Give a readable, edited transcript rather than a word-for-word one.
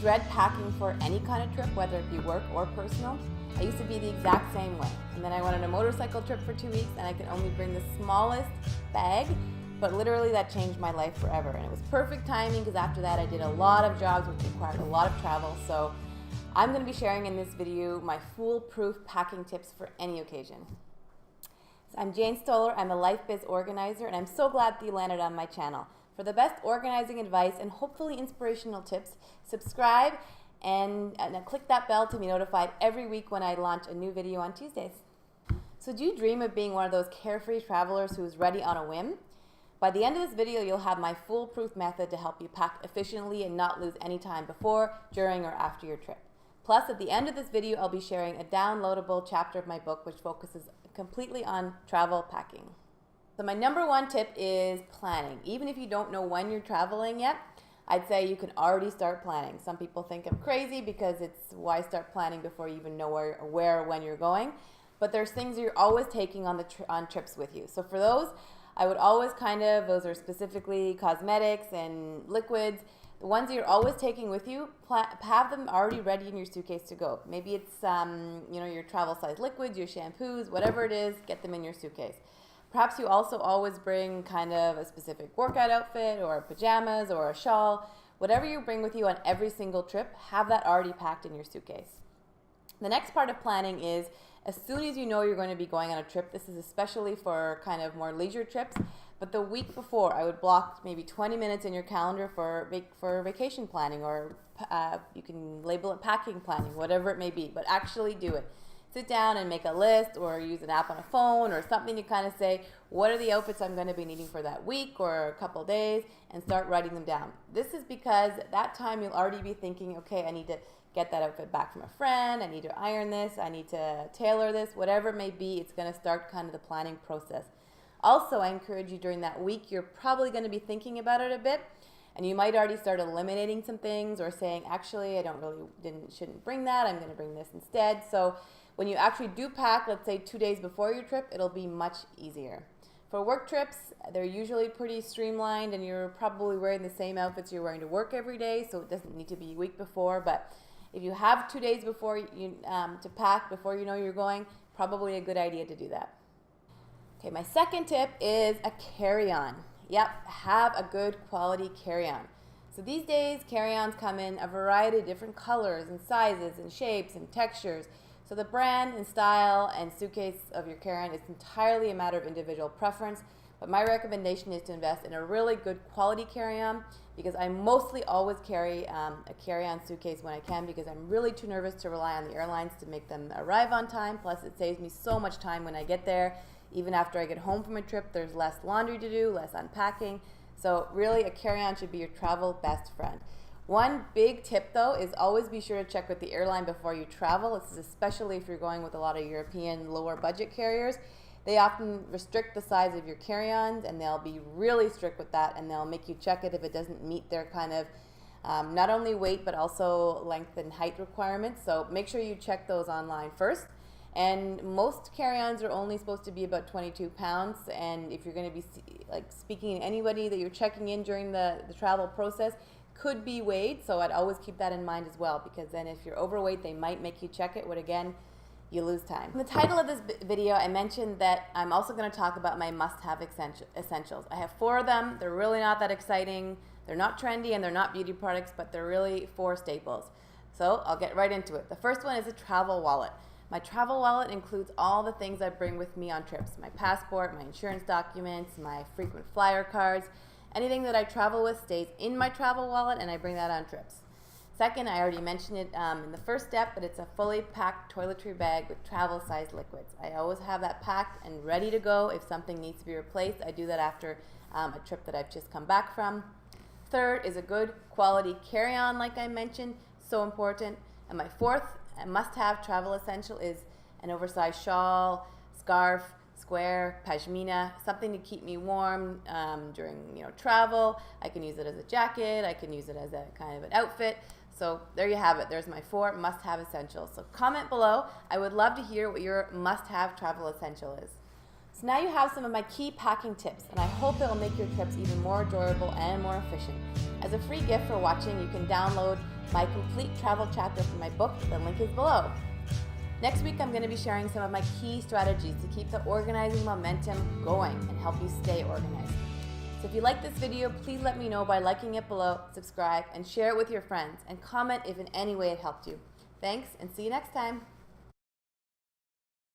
dread packing for any kind of trip, whether it be work or personal. I used to be the exact same way. And then I went on a motorcycle trip for 2 weeks and I could only bring the smallest bag, but literally that changed my life forever. And it was perfect timing because after that I did a lot of jobs which required a lot of travel. So I'm going to be sharing in this video my foolproof packing tips for any occasion. So I'm Jane Stoller, I'm a Life Biz organizer, and I'm so glad that you landed on my channel. For the best organizing advice and hopefully inspirational tips, subscribe and click that bell to be notified every week when I launch a new video on Tuesdays. So do you dream of being one of those carefree travelers who's ready on a whim? By the end of this video, you'll have my foolproof method to help you pack efficiently and not lose any time before, during, or after your trip. Plus, at the end of this video, I'll be sharing a downloadable chapter of my book which focuses completely on travel packing. So my number one tip is planning. Even if you don't know when you're traveling yet, I'd say you can already start planning. Some people think I'm crazy because it's why start planning before you even know where or when you're going. But there's things you're always taking on trips with you. So for those, I would always those are specifically cosmetics and liquids. The ones that you're always taking with you, have them already ready in your suitcase to go. Maybe it's your travel size liquids, your shampoos, whatever it is, get them in your suitcase. Perhaps you also always bring a specific workout outfit or pajamas or a shawl. Whatever you bring with you on every single trip, have that already packed in your suitcase. The next part of planning is as soon as you know you're going to be going on a trip, this is especially for more leisure trips, but the week before I would block maybe 20 minutes in your calendar for vacation planning, or you can label it packing planning, whatever it may be, but actually do it. Sit down and make a list or use an app on a phone or something to say, what are the outfits I'm going to be needing for that week or a couple of days, and start writing them down. This is because at that time you'll already be thinking, okay, I need to get that outfit back from a friend, I need to iron this, I need to tailor this, whatever it may be, it's going to start the planning process. Also, I encourage you during that week, you're probably going to be thinking about it a bit, and you might already start eliminating some things or saying, actually, I shouldn't bring that, I'm going to bring this instead. So when you actually do pack, let's say 2 days before your trip, it'll be much easier. For work trips, they're usually pretty streamlined and you're probably wearing the same outfits you're wearing to work every day, so it doesn't need to be a week before. But if you have 2 days before to pack, before you know you're going, probably a good idea to do that. Okay, my second tip is a carry-on. Yep, have a good quality carry-on. So these days, carry-ons come in a variety of different colors and sizes and shapes and textures. So the brand and style and suitcase of your carry-on is entirely a matter of individual preference, but my recommendation is to invest in a really good quality carry-on, because I mostly always carry a carry-on suitcase when I can, because I'm really too nervous to rely on the airlines to make them arrive on time. Plus it saves me so much time when I get there. Even after I get home from a trip, there's less laundry to do, less unpacking. So really a carry-on should be your travel best friend. One big tip though is always be sure to check with the airline before you travel. This is especially if you're going with a lot of European lower budget carriers. They often restrict the size of your carry-ons, and they'll be really strict with that, and they'll make you check it if it doesn't meet their not only weight but also length and height requirements. So make sure you check those online first. And most carry-ons are only supposed to be about 22 pounds, and if you're going to be speaking to anybody that you're checking in during the travel process, could be weighed, so I'd always keep that in mind as well, because then if you're overweight, they might make you check it, but again, you lose time. In the title of this video, I mentioned that I'm also going to talk about my must-have essentials. I have 4 of them. They're really not that exciting. They're not trendy, and they're not beauty products, but they're really 4 staples. So I'll get right into it. The first one is a travel wallet. My travel wallet includes all the things I bring with me on trips: my passport, my insurance documents, my frequent flyer cards. Anything that I travel with stays in my travel wallet, and I bring that on trips. Second, I already mentioned it in the first step, but it's a fully packed toiletry bag with travel-sized liquids. I always have that packed and ready to go if something needs to be replaced. I do that after a trip that I've just come back from. Third is a good quality carry-on, like I mentioned, so important. And my fourth must-have travel essential is an oversized shawl, scarf, square, pashmina, something to keep me warm during travel. I can use it as a jacket, I can use it as a an outfit. So there you have it. There's my 4 must-have essentials. So comment below. I would love to hear what your must-have travel essential is. So now you have some of my key packing tips, and I hope it will make your trips even more enjoyable and more efficient. As a free gift for watching, you can download my complete travel chapter from my book. The link is below. Next week, I'm going to be sharing some of my key strategies to keep the organizing momentum going and help you stay organized. So if you like this video, please let me know by liking it below, subscribe, and share it with your friends, and comment if in any way it helped you. Thanks, and see you next time.